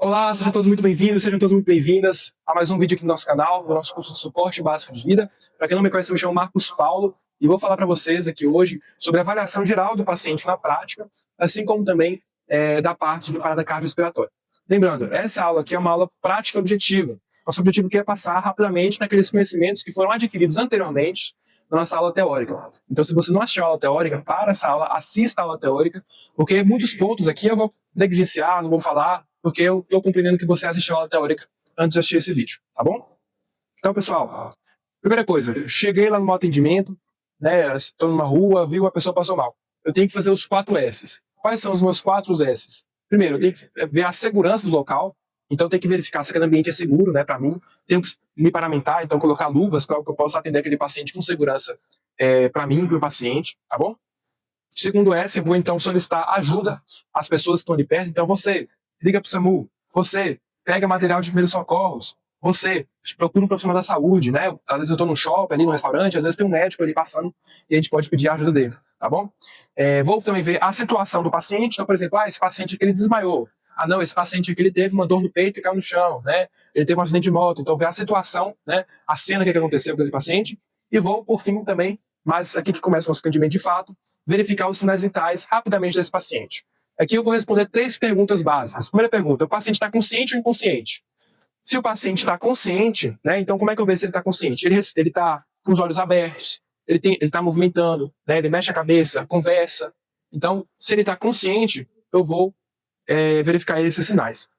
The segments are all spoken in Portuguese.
Olá, sejam todos muito bem-vindos, sejam todas muito bem-vindas a mais um vídeo aqui no nosso canal, do nosso curso de suporte básico de vida. Para quem não me conhece, eu me chamo Marcos Paulo e vou falar para vocês aqui hoje sobre a avaliação geral do paciente na prática, assim como também da parte de parada cardiorrespiratória. Lembrando, essa aula aqui é uma aula prática objetiva. Nosso objetivo aqui é passar rapidamente naqueles conhecimentos que foram adquiridos anteriormente na nossa aula teórica. Então, se você não assistiu a aula teórica, para essa aula, assista a aula teórica, porque muitos pontos aqui eu vou negligenciar, não vou falar, porque eu estou compreendendo que você assistiu a aula teórica antes de assistir esse vídeo, tá bom? Então, pessoal, primeira coisa, cheguei lá no meu atendimento, né, estou numa rua, vi uma pessoa passou mal. Eu tenho que fazer os 4 S's. Quais são os meus 4 S's? Primeiro, eu tenho que ver a segurança do local, então eu tenho que verificar se aquele ambiente é seguro, né, para mim. Tenho que me paramentar, então colocar luvas para que eu possa atender aquele paciente com segurança para mim e para o paciente, tá bom? Segundo S, eu vou então solicitar ajuda às pessoas que estão ali perto. Então você liga para o SAMU, você pega material de primeiros socorros, você procura um profissional da saúde, né? Às vezes eu estou no shopping, ali no restaurante, às vezes tem um médico ali passando e a gente pode pedir a ajuda dele, tá bom? Vou também ver a situação do paciente. Então, por exemplo, esse paciente aqui ele desmaiou. Ah, não, esse paciente aqui ele teve uma dor no peito e caiu no chão, né? Ele teve um acidente de moto. Então, ver a situação, né? A cena que aconteceu com esse paciente. E vou, por fim, também, mas aqui que começa o nosso atendimento de fato, verificar os sinais vitais rapidamente desse paciente. Aqui eu vou responder 3 perguntas básicas. Primeira pergunta, o paciente está consciente ou inconsciente? Se o paciente está consciente, né, então como é que eu vejo se ele está consciente? Ele está com os olhos abertos, ele está movimentando, né, ele mexe a cabeça, conversa. Então, se ele está consciente, eu vou verificar esses sinais.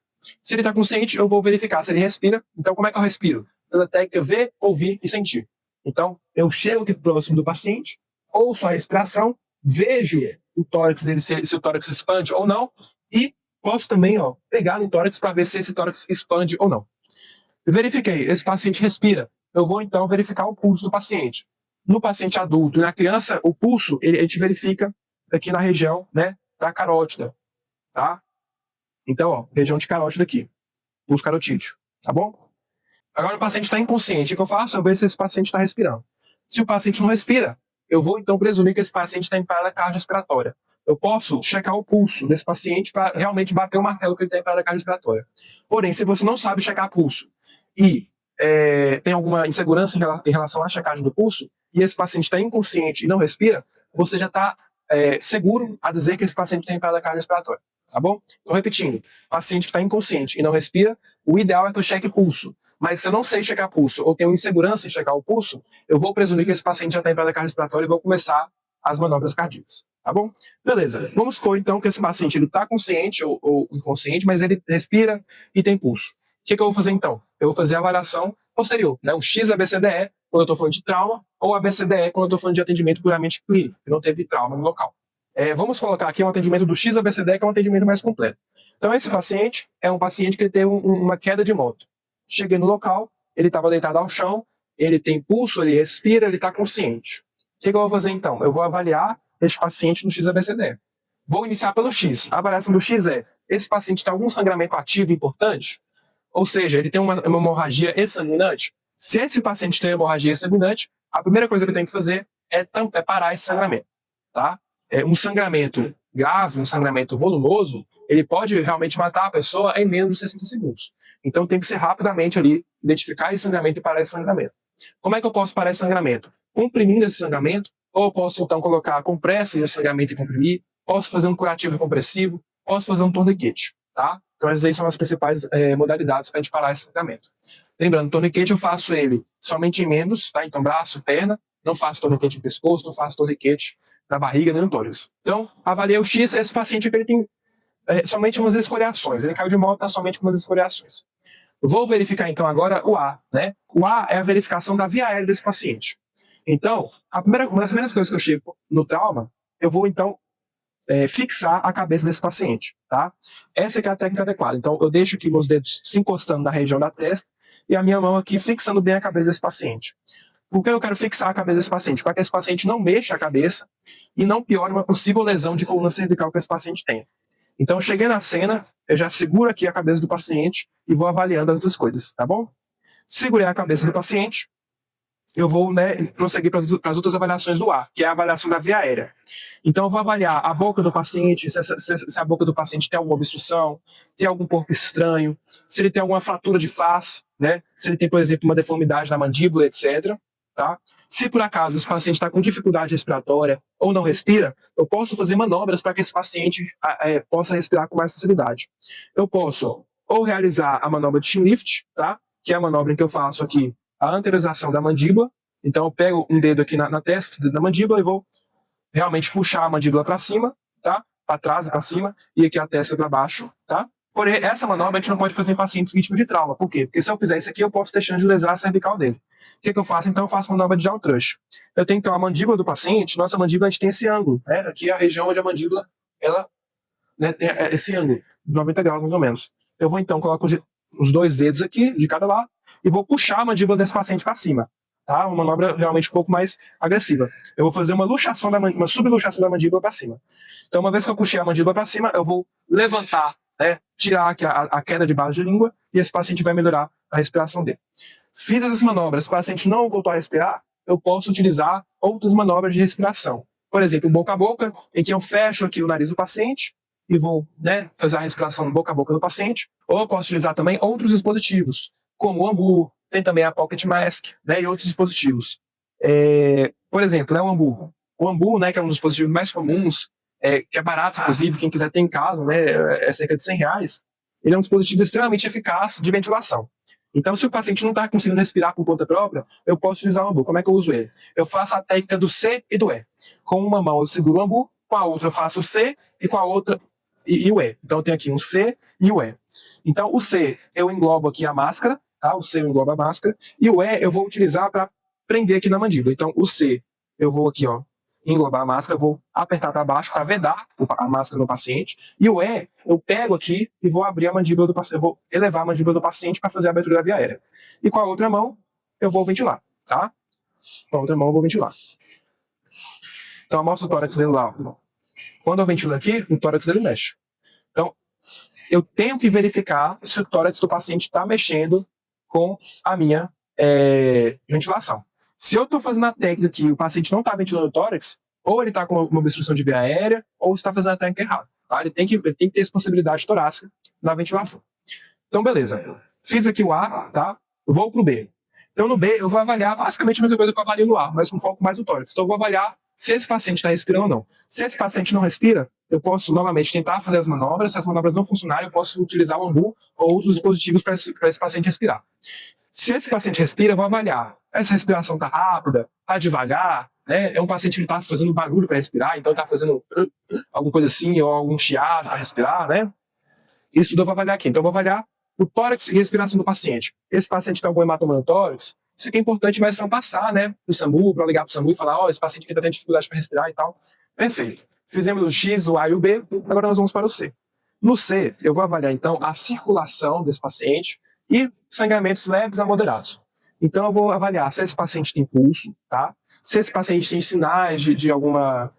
Se ele está consciente, eu vou verificar se ele respira. Então, como é que eu respiro? Pela técnica ver, ouvir e sentir. Então, eu chego aqui próximo do paciente, ouço a respiração, vejo o tórax dele, se o tórax expande ou não, e posso também pegar no tórax para ver se esse tórax expande ou não. Verifiquei, esse paciente respira. Eu vou então verificar o pulso do paciente. No paciente adulto e na criança, o pulso a gente verifica aqui na região, né, da carótida, tá? Então, região de carótida aqui, pulso carotídeo, tá bom? Agora o paciente está inconsciente. O que eu faço? Eu vejo se esse paciente está respirando. Se o paciente não respira, eu vou então presumir que esse paciente está em parada cardiorrespiratória. Eu posso checar o pulso desse paciente para realmente bater o martelo que ele está em parada cardiorrespiratória. Porém, se você não sabe checar pulso e tem alguma insegurança em relação à checagem do pulso, e esse paciente está inconsciente e não respira, você já está seguro a dizer que esse paciente tem parada cardiorrespiratória. Tá bom? Então, repetindo, paciente que está inconsciente e não respira, o ideal é que eu cheque pulso. Mas se eu não sei checar pulso ou tenho insegurança em checar o pulso, eu vou presumir que esse paciente já está em parada cardiorrespiratória e vou começar as manobras cardíacas. Tá bom? Beleza. Vamos supor, então, que esse paciente está consciente ou inconsciente, mas ele respira e tem pulso. O que eu vou fazer, então? Eu vou fazer a avaliação posterior, né? O X-ABCDE, quando eu estou falando de trauma, ou ABCDE, quando eu estou falando de atendimento puramente clínico, que não teve trauma no local. Vamos colocar aqui um atendimento do X-ABCDE, que é um atendimento mais completo. Então, esse paciente é um paciente que ele teve uma queda de moto. Cheguei no local, ele estava deitado ao chão, ele tem pulso, ele respira, ele está consciente. O que eu vou fazer então? Eu vou avaliar esse paciente no X-ABCDE. Vou iniciar pelo X. A avaliação do X é: esse paciente tem algum sangramento ativo importante? Ou seja, ele tem uma hemorragia exsanguinante? Se esse paciente tem hemorragia exsanguinante, a primeira coisa que eu tenho que fazer é parar esse sangramento. Tá? Um sangramento grave, um sangramento volumoso, ele pode realmente matar a pessoa em menos de 60 segundos. Então tem que ser rapidamente ali, identificar esse sangramento e parar esse sangramento. Como é que eu posso parar esse sangramento? Comprimindo esse sangramento, ou eu posso então colocar compressa nesse sangramento e comprimir, posso fazer um curativo compressivo, posso fazer um torniquete, tá? Então essas aí são as principais modalidades para a gente parar esse sangramento. Lembrando, torniquete eu faço ele somente em membros, tá? Então braço, perna, não faço torniquete no pescoço, não faço torniquete na barriga, nem no tórax. Então, avaliei o X, esse paciente ele tem somente umas escoriações. Ele caiu de moto, está somente com umas escoriações. Vou verificar então agora o A, né? O A é a verificação da via aérea desse paciente. Então, uma das primeiras coisas que eu chego no trauma, eu vou então fixar a cabeça desse paciente, tá? Essa é a técnica adequada. Então, eu deixo aqui meus dedos se encostando na região da testa e a minha mão aqui fixando bem a cabeça desse paciente. Por que eu quero fixar a cabeça desse paciente? Para que esse paciente não mexa a cabeça e não piore uma possível lesão de coluna cervical que esse paciente tenha. Então, eu cheguei na cena, eu já seguro aqui a cabeça do paciente e vou avaliando as outras coisas, tá bom? Segurei a cabeça do paciente, eu vou, né, prosseguir para as outras avaliações do ar, que é a avaliação da via aérea. Então, eu vou avaliar a boca do paciente, se a boca do paciente tem alguma obstrução, tem algum corpo estranho, se ele tem alguma fratura de face, né, se ele tem, por exemplo, uma deformidade na mandíbula, etc. Tá? Se por acaso esse paciente está com dificuldade respiratória ou não respira, eu posso fazer manobras para que esse paciente possa respirar com mais facilidade. Eu posso ou realizar a manobra de chin lift, tá? Que é a manobra em que eu faço aqui a anteriorização da mandíbula. Então eu pego um dedo aqui na testa, o dedo da mandíbula, e vou realmente puxar a mandíbula para cima, tá? Para trás e para cima, e aqui a testa para baixo, tá? Porém, essa manobra a gente não pode fazer em pacientes vítimas de trauma. Por quê? Porque se eu fizer isso aqui, eu posso ter chance de lesar a cervical dele. O que eu faço? Então eu faço manobra de jaw thrust. Eu tenho então a mandíbula do paciente, nossa mandíbula a gente tem esse ângulo, né? Aqui é a região onde a mandíbula, ela, né, tem esse ângulo, de 90 graus mais ou menos. Eu vou então, coloco os dois dedos aqui, de cada lado, e vou puxar a mandíbula desse paciente para cima. Tá? Uma manobra realmente um pouco mais agressiva. Eu vou fazer uma subluxação da mandíbula para cima. Então, uma vez que eu puxei a mandíbula para cima, eu vou levantar, né, tirar aqui a queda de base de língua, e esse paciente vai melhorar a respiração dele. Fiz essas manobras, o paciente não voltou a respirar, eu posso utilizar outras manobras de respiração. Por exemplo, boca a boca, em que eu fecho aqui o nariz do paciente e vou, né, fazer a respiração boca a boca do paciente. Ou eu posso utilizar também outros dispositivos, como o Ambu, tem também a Pocket Mask, né, e outros dispositivos. Por exemplo, né, o Ambu. O Ambu, né, que é um dos dispositivos mais comuns, que é barato, inclusive, quem quiser ter em casa, né, é cerca de R$ 100. Ele é um dispositivo extremamente eficaz de ventilação. Então, se o paciente não está conseguindo respirar por conta própria, eu posso utilizar o Ambu. Como é que eu uso ele? Eu faço a técnica do C e do E. Com uma mão eu seguro o Ambu, com a outra eu faço o C e com a outra e o E. Então, eu tenho aqui um C e o E. Então, o C eu englobo aqui a máscara, tá? O C eu englobo a máscara, e o E eu vou utilizar para prender aqui na mandíbula. Então, o C eu vou aqui, ó, englobar a máscara, vou apertar para baixo para vedar a máscara do paciente, e o E eu pego aqui e vou abrir a mandíbula do paciente, eu vou elevar a mandíbula do paciente para fazer a abertura da via aérea. E com a outra mão eu vou ventilar, tá? Com a outra mão eu vou ventilar. Então, eu mostro o tórax dele lá. Quando eu ventilo aqui, o tórax dele mexe. Então, eu tenho que verificar se o tórax do paciente está mexendo com a minha ventilação. Se eu estou fazendo a técnica que o paciente não está ventilando o tórax, ou ele está com uma obstrução de via aérea, ou está fazendo a técnica errada. Tá? Ele tem que ter responsabilidade torácica na ventilação. Então, beleza. Fiz aqui o A, tá? Vou para o B. Então, no B, eu vou avaliar basicamente a mesma coisa que eu avalio no A, mas com foco mais no tórax. Então, eu vou avaliar se esse paciente está respirando ou não. Se esse paciente não respira, eu posso novamente tentar fazer as manobras. Se as manobras não funcionarem, eu posso utilizar o Ambu ou outros dispositivos para esse paciente respirar. Se esse paciente respira, eu vou avaliar. Essa respiração está rápida, está devagar, né? É um paciente que está fazendo barulho para respirar, então está fazendo alguma coisa assim, ou algum chiado para respirar, né? Isso tudo eu vou avaliar aqui. Então, eu vou avaliar o tórax e respiração do paciente. Esse paciente tem algum hematoma no tórax, isso aqui é importante, mas vão passar, né, pro SAMU, para ligar pro SAMU e falar, ó, esse paciente aqui tá tendo dificuldade para respirar e tal. Perfeito. Fizemos o X, o A e o B, agora nós vamos para o C. No C, eu vou avaliar, então, a circulação desse paciente e sangramentos leves a moderados. Então, eu vou avaliar se esse paciente tem pulso, tá? Se esse paciente tem sinais de alguma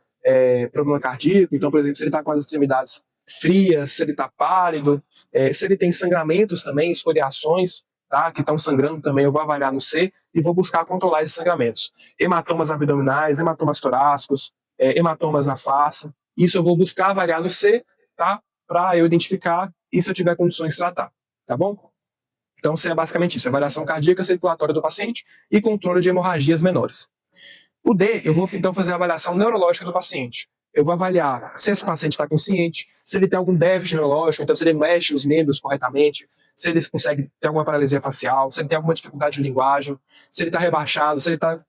problema cardíaco, então, por exemplo, se ele está com as extremidades frias, se ele está pálido, se ele tem sangramentos também, esfoliações, tá, que estão sangrando também, eu vou avaliar no C e vou buscar controlar esses sangramentos. Hematomas abdominais, hematomas torácicos, hematomas na face, isso eu vou buscar avaliar no C, tá, para eu identificar e se eu tiver condições de tratar, tá bom? Então, C é basicamente isso, avaliação cardíaca circulatória do paciente e controle de hemorragias menores. O D, eu vou então fazer a avaliação neurológica do paciente. Eu vou avaliar se esse paciente está consciente, se ele tem algum déficit neurológico, então se ele mexe os membros corretamente, se ele consegue ter alguma paralisia facial, se ele tem alguma dificuldade de linguagem, se ele está rebaixado, se ele está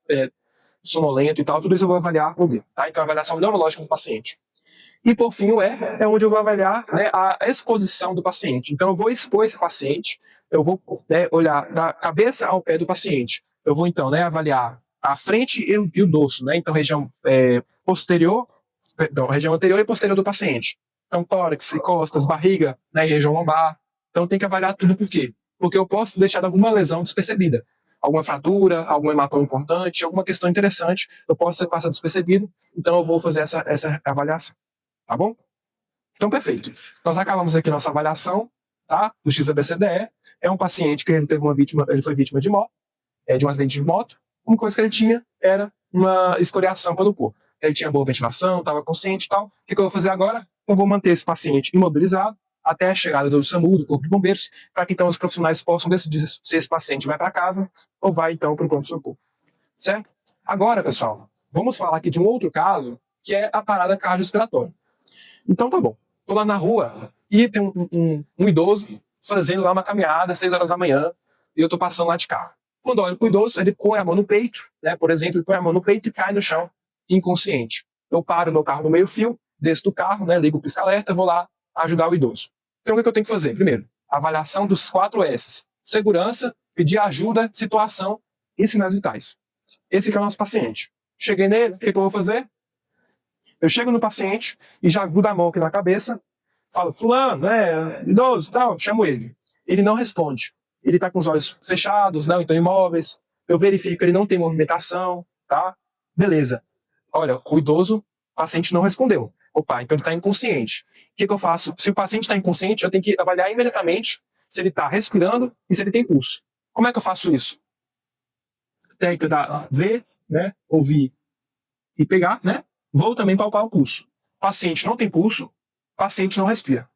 sonolento e tal, tudo isso eu vou avaliar o D. Tá? Então, a avaliação neurológica do paciente. E, por fim, o E é onde eu vou avaliar, né, a exposição do paciente. Então, eu vou expor esse paciente, eu vou, né, olhar da cabeça ao pé do paciente. Eu vou, então, né, avaliar a frente e o dorso, né? Então, região região anterior e posterior do paciente. Então, tórax, costas, barriga, né, região lombar. Então, tem que avaliar tudo por quê? Porque eu posso deixar alguma lesão despercebida. Alguma fratura, algum hematoma importante, alguma questão interessante, eu posso ser passado despercebido, então eu vou fazer essa avaliação. Tá bom? Então, perfeito. Nós acabamos aqui nossa avaliação, tá? Do XABCDE. É um paciente que ele foi vítima de moto, de um acidente de moto. uma coisa que ele tinha era uma escoriação pelo corpo. Ele tinha boa ventilação, estava consciente e tal. O que eu vou fazer agora? Eu vou manter esse paciente imobilizado até a chegada do SAMU, do Corpo de Bombeiros, para que então os profissionais possam decidir se esse paciente vai para casa ou vai então para o pronto-socorro. Certo? Agora, pessoal, vamos falar aqui de um outro caso, que é a parada cardiorrespiratória. Então tá bom, tô lá na rua e tem um idoso fazendo lá uma caminhada às 6 horas da manhã e eu tô passando lá de carro. Quando olho pro idoso, ele põe a mão no peito, né? Por exemplo, ele põe a mão no peito e cai no chão, inconsciente. Eu paro meu carro no meio-fio, desço do carro, né? Ligo o pisca-alerta, vou lá ajudar o idoso. Então o que eu tenho que fazer? Primeiro, avaliação dos 4 S's. Segurança, pedir ajuda, situação e sinais vitais. Esse aqui é o nosso paciente. Cheguei nele, o que eu vou fazer? Eu chego no paciente e já grudo a mão aqui na cabeça, falo, fulano, idoso, tal, chamo ele. Ele não responde. Ele está com os olhos fechados, não, então imóveis. Eu verifico que ele não tem movimentação, tá? Beleza. Olha, o idoso, o paciente não respondeu. Opa, então ele está inconsciente. O que eu faço? Se o paciente está inconsciente, eu tenho que avaliar imediatamente se ele está respirando e se ele tem pulso. Como é que eu faço isso? Técnica ver, né, ouvir e pegar, né? Vou também palpar o pulso. Paciente não tem pulso, paciente não respira.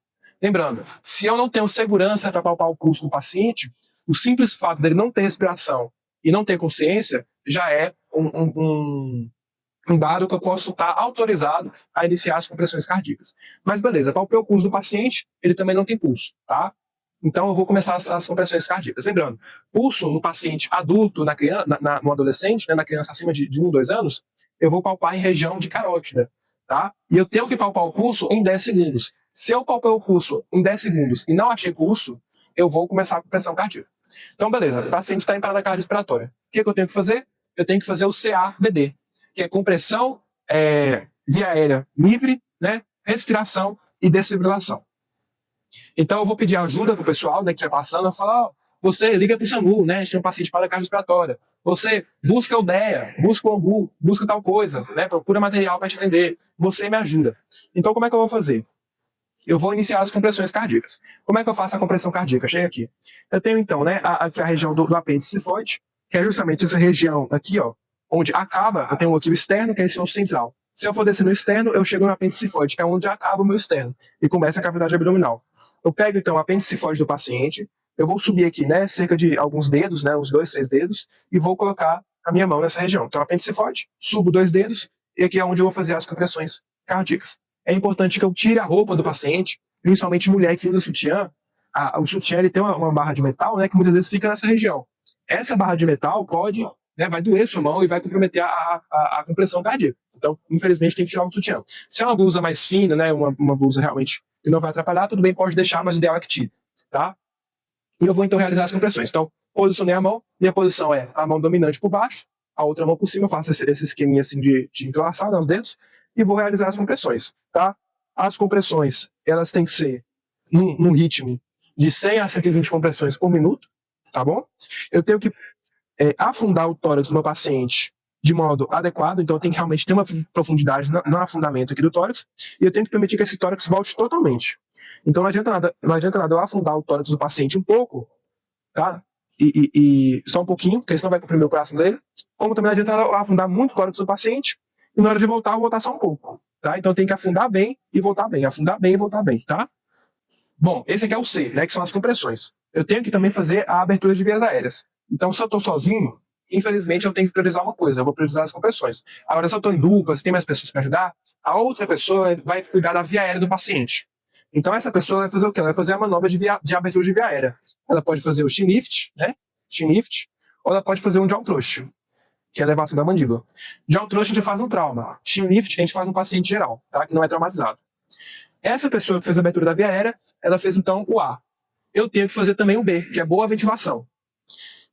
Lembrando, se eu não tenho segurança para palpar o pulso do paciente, o simples fato dele não ter respiração e não ter consciência já é um dado que eu posso estar autorizado a iniciar as compressões cardíacas. Mas beleza, palpei o pulso do paciente, ele também não tem pulso, tá? Então eu vou começar as compressões cardíacas. Lembrando, pulso no paciente adulto, no adolescente, né, na criança acima de 1, 2 anos, eu vou palpar em região de carótida, tá? E eu tenho que palpar o pulso em 10 segundos. Se eu palpei o pulso em 10 segundos e não achei pulso, eu vou começar a compressão cardíaca. Então beleza, o paciente está em parada cardiorrespiratória. O que eu tenho que fazer? Eu tenho que fazer o CABD, que é compressão via aérea livre, né, respiração e desfibrilação. Então eu vou pedir ajuda pro pessoal, né, que está passando, eu falo, você liga pro SAMU, né, a gente tem um paciente para cardiorrespiratória. Você busca o DEA, busca o AMBU, busca tal coisa, né, procura material para te atender. Você me ajuda. Então como é que eu vou fazer? Eu vou iniciar as compressões cardíacas. Como é que eu faço a compressão cardíaca? Chega aqui. Eu tenho então, né, aqui a região do apêndice cifoide, que é justamente essa região aqui, ó, onde acaba, eu tenho um aqui o externo, que é esse osso central. Se eu for descer no externo, eu chego no apêndice cifoide, que é onde acaba o meu externo, e começa a cavidade abdominal. Eu pego, então, o apêndice cifoide do paciente, eu vou subir aqui, né, cerca de alguns dedos, né, uns 2, 3 dedos, e vou colocar a minha mão nessa região. Então, apêndice cifoide, subo 2 dedos, e aqui é onde eu vou fazer as compressões cardíacas. É importante que eu tire a roupa do paciente, principalmente mulher que usa sutiã. O sutiã ele tem uma barra de metal, né, que muitas vezes fica nessa região. Essa barra de metal pode, né, vai doer sua mão e vai comprometer a compressão cardíaca. Então, infelizmente, tem que tirar o sutiã. Se é uma blusa mais fina, né, uma blusa realmente que não vai atrapalhar, tudo bem, pode deixar, mas o ideal é que tire, tá? E eu vou então realizar as compressões. Então, posicionei a mão, minha posição é a mão dominante por baixo, a outra mão por cima, eu faço esse esqueminha assim de entrelaçar, né, os dedos, e vou realizar as compressões, tá? As compressões, elas têm que ser num ritmo de 100 a 120 compressões por minuto, tá bom? Eu tenho que afundar o tórax do meu paciente de modo adequado, então eu tenho que realmente ter uma profundidade no afundamento aqui do tórax, e eu tenho que permitir que esse tórax volte totalmente. Então não adianta nada eu afundar o tórax do paciente um pouco, tá? E só um pouquinho, porque senão vai comprimir o coração dele, como também não adianta eu afundar muito o tórax do paciente, e na hora de voltar, eu vou voltar só um pouco, tá? Então tem que afundar bem e voltar bem, afundar bem e voltar bem, tá? Bom, esse aqui é o C, né, que são as compressões. Eu tenho que também fazer a abertura de vias aéreas. Então, se eu estou sozinho, infelizmente eu tenho que priorizar uma coisa, eu vou priorizar as compressões. Agora, se eu estou em dupla, se tem mais pessoas para ajudar, a outra pessoa vai cuidar da via aérea do paciente. Então, essa pessoa vai fazer o quê? Ela vai fazer a manobra de abertura de via aérea. Ela pode fazer o chin lift, né? Chin lift, ou ela pode fazer um jaw thrust, que é a elevação da mandíbula. Jaw thrust a gente faz um trauma. Chin lift a gente faz um paciente geral, tá? Que não é traumatizado. Essa pessoa que fez a abertura da via aérea, ela fez então o A. Eu tenho que fazer também o B, que é boa ventilação.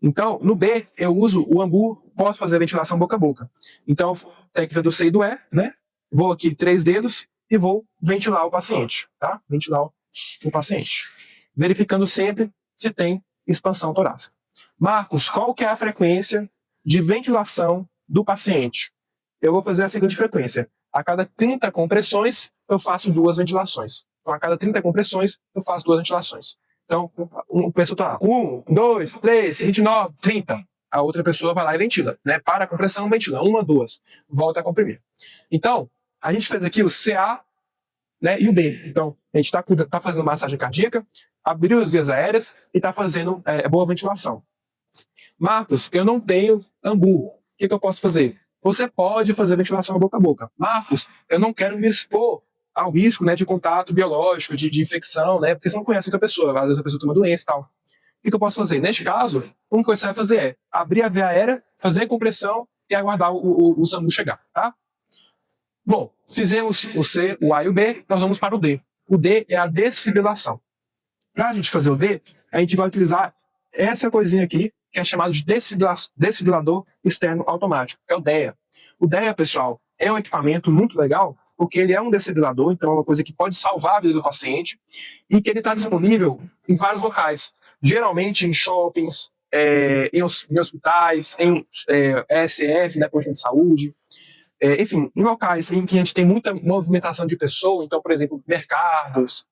Então, no B, eu uso o AMBU, posso fazer a ventilação boca a boca. Então, técnica do C e do E, né? Vou aqui 3 dedos e vou ventilar o paciente, tá? Ventilar o paciente. Verificando sempre se tem expansão torácica. Marcos, qual que é a frequência de ventilação do paciente? Eu vou fazer a seguinte frequência. A cada 30 compressões, eu faço 2 ventilações. Então, a cada 30 compressões, eu faço 2 ventilações. Então, o pessoal está 1, 2, 3, 29, 30. a outra pessoa vai lá e ventila, né? Para a compressão, ventila. Uma, duas. Volta a comprimir. Então, a gente fez aqui o CA, né, e o B. Então, a gente tá fazendo massagem cardíaca, abriu as vias aéreas e está fazendo boa ventilação. Marcos, eu não tenho AMBU. O que eu posso fazer? Você pode fazer ventilação boca a boca. Marcos, eu não quero me expor ao risco, né, de contato biológico, de infecção, né, porque você não conhece outra pessoa, às vezes a pessoa tem uma doença e tal. O que eu posso fazer? Neste caso, a única coisa que você vai fazer é abrir a via aérea, fazer a compressão e aguardar o SAMU chegar, tá? Bom, fizemos o C, o A e o B, nós vamos para o D. O D é a desfibrilação. Para a gente fazer o D, a gente vai utilizar essa coisinha aqui, que é chamado de desfibrilador externo automático, é o DEA. O DEA, pessoal, é um equipamento muito legal, porque ele é um desfibrilador, então é uma coisa que pode salvar a vida do paciente, e que ele está disponível em vários locais, geralmente em shoppings, em hospitais, em ESF, né, posto de saúde, enfim, em locais em que a gente tem muita movimentação de pessoas, então, por exemplo, mercados,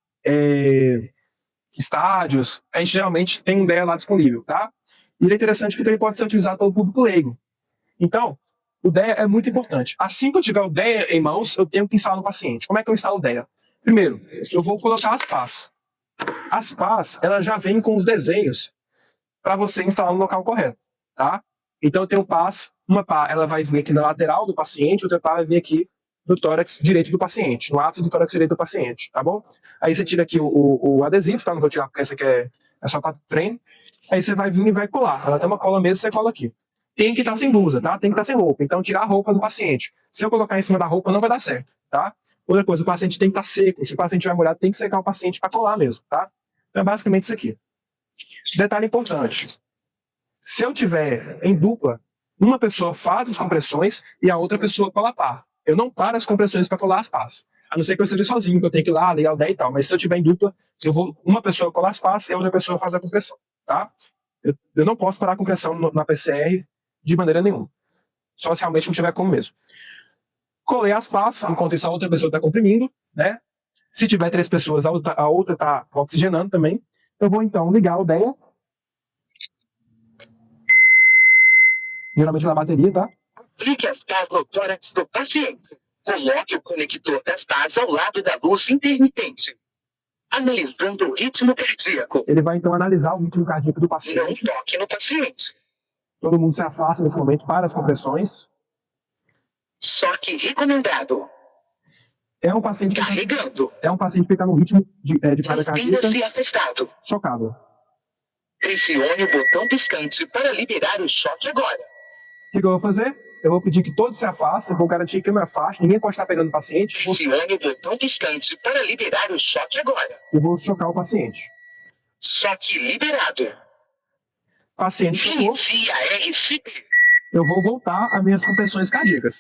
estádios, a gente geralmente tem um DEA lá disponível, tá? E ele é interessante porque ele pode ser utilizado pelo público leigo. Então, o DEA é muito importante. Assim que eu tiver o DEA em mãos, eu tenho que instalar no paciente. Como é que eu instalo o DEA? Primeiro, eu vou colocar as pás. As pás, elas já vêm com os desenhos para você instalar no local correto, tá? Então eu tenho pás, uma pá, ela vai vir aqui na lateral do paciente, outra pá vai vir aqui no tórax direito do paciente, no ápice do tórax direito do paciente, tá bom? Aí você tira aqui o adesivo, tá? Não vou tirar porque essa aqui é só para treino. Aí você vai vir e vai colar. Ela tem uma cola mesmo, você cola aqui. Tem que estar sem blusa, tá? Tem que estar sem roupa. Então tirar a roupa do paciente. Se eu colocar em cima da roupa, não vai dar certo, tá? Outra coisa, o paciente tem que estar seco. Se o paciente vai molhado, tem que secar o paciente para colar mesmo, tá? Então é basicamente isso aqui. Detalhe importante. Se eu tiver em dupla, uma pessoa faz as compressões e a outra pessoa cola a pá. Eu não paro as compressões para colar as pás. A não ser que eu esteja sozinho, que eu tenho que ir lá, ligar o DEA e tal. Mas se eu tiver em dupla, uma pessoa cola as pás e a outra pessoa faz a compressão, tá? Eu não posso parar a compressão na PCR de maneira nenhuma. Só se realmente não tiver como mesmo. Colei as pás, enquanto isso a outra pessoa está comprimindo, né? Se tiver 3 pessoas, a outra está oxigenando também. Eu vou então ligar o DEA. Geralmente na bateria, tá? Aplique as pás no tórax do paciente. Coloque o conector das pás ao lado da luz intermitente. Analisando o ritmo cardíaco. Ele vai então analisar o ritmo cardíaco do Não paciente. toque no paciente. Todo mundo se afasta nesse momento para as compressões. Só que recomendado. É um paciente que Carregando. está no ritmo de parada cardíaca Mantenha-se afastado. chocável. Pressione o botão piscante para liberar o choque agora. O que eu vou fazer? Eu vou pedir que todos se afastem, vou garantir que eu me afaste, ninguém pode estar pegando o paciente. Pressione o botão piscante para liberar o choque agora. Eu vou chocar o paciente. Choque liberado. Paciente chocou, Inicie a RCP. eu vou voltar às minhas compressões cardíacas.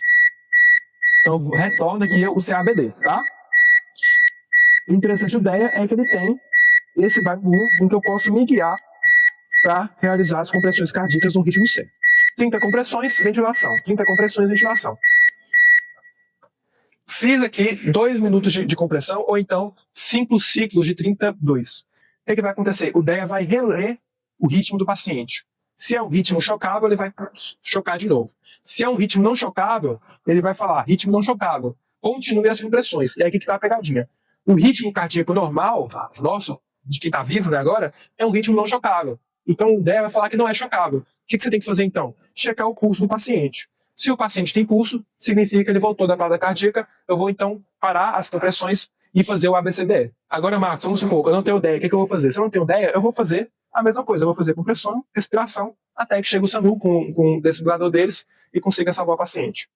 Então retorna aqui o CABD, tá? O interessante do DEA é que ele tem esse bagulho em que eu posso me guiar para realizar as compressões cardíacas no ritmo C. 30 compressões, ventilação. 30 compressões, ventilação. Fiz aqui 2 minutos de compressão, ou então 5 ciclos de 32. O que vai acontecer? O DEA vai reler o ritmo do paciente. Se é um ritmo chocável, ele vai chocar de novo. Se é um ritmo não chocável, ele vai falar, ritmo não chocável. Continue as compressões. E é aqui que está a pegadinha. O ritmo cardíaco normal, nosso, de quem está vivo, né, agora, é um ritmo não chocável. Então o DEA vai falar que não é chocável. O que você tem que fazer então? Checar o pulso do paciente. Se o paciente tem pulso, significa que ele voltou da parada cardíaca. Eu vou então parar as compressões e fazer o ABCDE. Agora, Marcos, vamos supor, eu não tenho DEA, o que eu vou fazer? Se eu não tenho DEA, eu vou fazer a mesma coisa. Eu vou fazer compressão, respiração, até que chegue o SAMU com o desfibrilador deles e consiga salvar o paciente.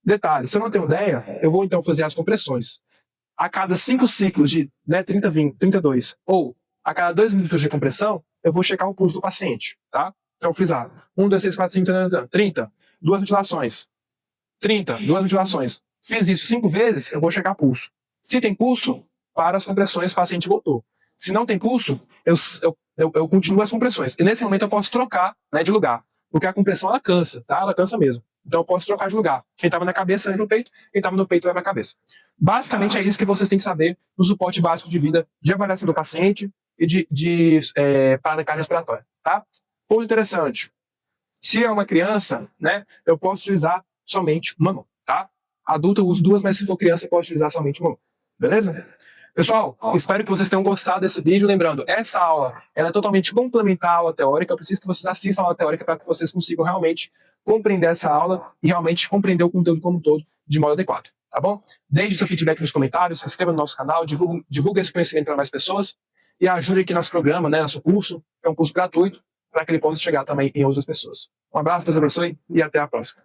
Detalhe, se eu não tenho DEA, eu vou então fazer as compressões. A cada 5 ciclos de 30, 20, 32, ou a cada 2 minutos de compressão, eu vou checar o pulso do paciente, tá? Então eu fiz 1, 2, 3, 4, 5, 30, 2 ventilações, 30, 2 ventilações. Fiz isso 5 vezes, eu vou checar pulso. Se tem pulso, para as compressões, o paciente voltou. Se não tem pulso, eu continuo as compressões. E nesse momento eu posso trocar, né, de lugar. Porque a compressão, ela cansa, tá? Ela cansa mesmo. Então eu posso trocar de lugar. Quem estava na cabeça vai no peito, quem estava no peito vai pra cabeça. Basicamente é isso que vocês têm que saber no suporte básico de vida, de avaliação do paciente e de parada cardiorrespiratória, tá? Ponto interessante. Se é uma criança, né, eu posso utilizar somente uma mão, tá? Adulto eu uso duas, mas se for criança eu posso utilizar somente uma mão. Beleza? Pessoal, espero que vocês tenham gostado desse vídeo. Lembrando, essa aula ela é totalmente complementar à aula teórica. Eu preciso que vocês assistam a aula teórica para que vocês consigam realmente compreender essa aula e realmente compreender o conteúdo como um todo de modo adequado. Tá bom? Deixe seu feedback nos comentários, se inscreva no nosso canal, divulgue esse conhecimento para mais pessoas e ajude aqui nosso programa, né, nosso curso. É um curso gratuito para que ele possa chegar também em outras pessoas. Um abraço, Deus abençoe e até a próxima.